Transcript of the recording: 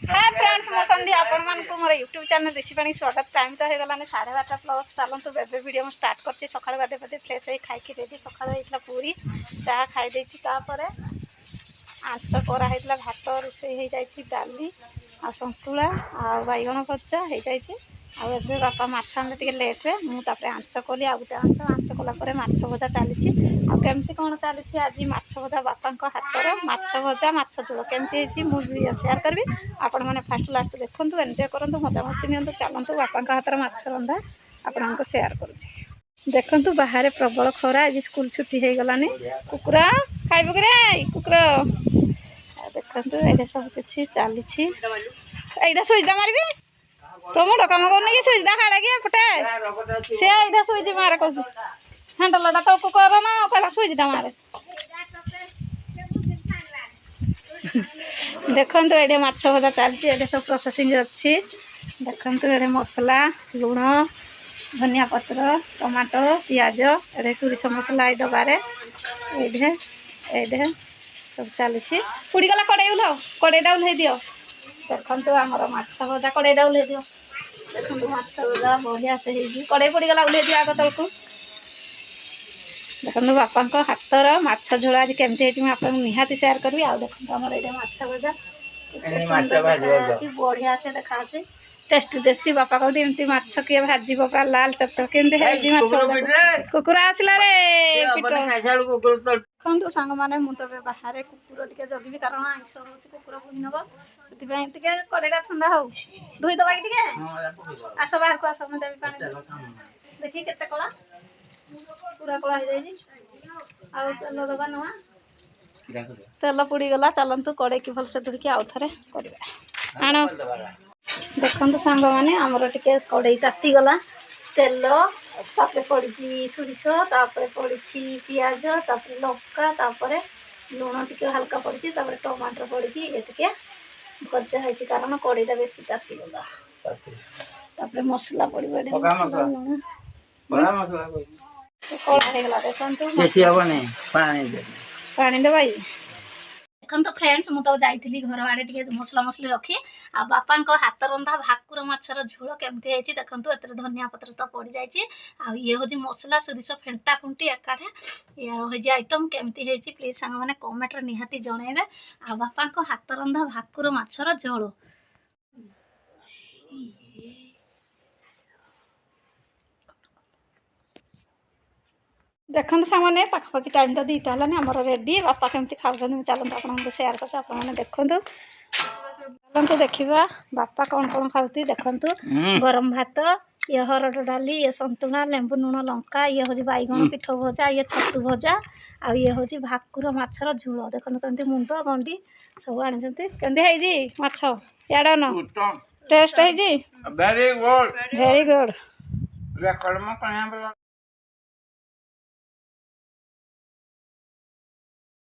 Hi friends मो संध्या आपण मानक मोर यूट्यूब चैनल ऋषि पाणी स्वागत। टाइम तो हो गलाने 12:30 प्लस। चलतु बेबे वीडियो में स्टार्ट करछि। सकाळ गाधे पते फ्रेश होई खाई रेडी। सकाळ होइतला पूरी चाहा खाई देछि। तापरे आंच करा हेतला भात रोसे हे जाइछि। डाली आ संतुला आ बैगन भजा हे जाइछि। आ एबे बापा माछ आनले टिके लेट रे मु तापरे आंच कोली आ गुटे आंच कोला परे माछ भजा चालिछि। आ केमति कोन चालिछि आज माछ भजा बापांको हातर माछ भजा माछ झोल केमति हेछि मु वीडियो शेयर करबी। आपण माने फास्ट लास्ट देखंतु एन्जॉय करंतु मजा मस्ती नियंतु। चलंतु बापांको हातर माछ रंधा आपनको शेयर करूछि। देखंतु बाहर प्रबल खरा आज स्कूल छुट्टी हे गलानी। कुकुरा खाइबो करे कुकुरा देखंतु एडे सब किछि चालिछि। एडा सुइदा मारबी तो मुंड काम करने की सुइदा खाड़ा की फटे से एडा सुइदी मारे कहू हैंडलटा तो को कर ना पहला सुइदा मारे। देखंतु एडे माछ भजा चलछि। एडे सब प्रोसेसिंग अछि। देखंतु एडे मसला लूण धनिया पत्र टमाटो प्याज एडे सुरिस मसला ए डबारे एडे एडे सब चलछि। पुड़ी गला कड़े उलाओ कड़ेटा उल्हे दियो। देखंतु हमर माछ भजा कड़ेटा उल्हे दियो। देखंतु माछ भजा बढ़िया से हेजी कड़े पुड़ी गला उल्हे दियो आग तलकू। देखो बापा हाथर माछ झोल आज केमती है आप निहाती शेयर करी। आ देखो आम ये माछ भजा बढ़िया से देखा टेस्टी टेस्टी बापा कहते एमती माछ किए भाजी पूरा लाल चटक केमती माछ कुकुरा आसला रे देखो सांग मैंने मुझे बाहर कुकुर टे जगि कारण आइस हो कुकुर पुही नब से कड़ेटा ठंडा हो धोई दबा कि आस बाहर को आस मुझे देखी के कला पूरा कला हो जाए। तेल दबा नुआ तेल पुड़ी गला। चलतु कड़े की भलसे धोके आउ थे करवा आण। देखु सांग मैंने आमर टे कड़े ताती गला तेल तापर पड़ी सोरिष तापर पड़ी पियाज तापर लंका तापर लुण टे हल्का पड़ी टमाटर पड़ी ये टे भजा है कारण कड़ेटा बेसी ताती गला। तापर मसला पड़े लुण कला देखो पानी दबा देखो तो फ्रेंड्स मुझे जाइली घर आड़े टे मसला मसली रखी आ बापा हाथ रंधा भाकुर माछर झोल केमती है देखो ए धनिया पत्र तो पड़ जाए। ये हूँ मसला सोरिष फेंटा फुंटी एकाठे ये हूँ आइटम केमती है प्लीज सांग मैंने कमेंट निहाती जनइबे। आ बापा हाथ रंधा भाकुर माछर झोल देखते सामने पाखापाखि टाइम तो दीटा है आम रेडी बापा केमती खाऊँ चलते आपको सेयार कर देखु चलते देखा बापा कौन कौन खाऊती देखु गरम भात ये हरड डाली ये संतुला लेंबू लुण लंका ये हूँ बैगन पिठ भजा ये छतु भजा आ ये हूँ भाकुर माछर झोल देखो कमी मुंड गंडी सब आनी माछ यार टेस्ट है वेरी गुड।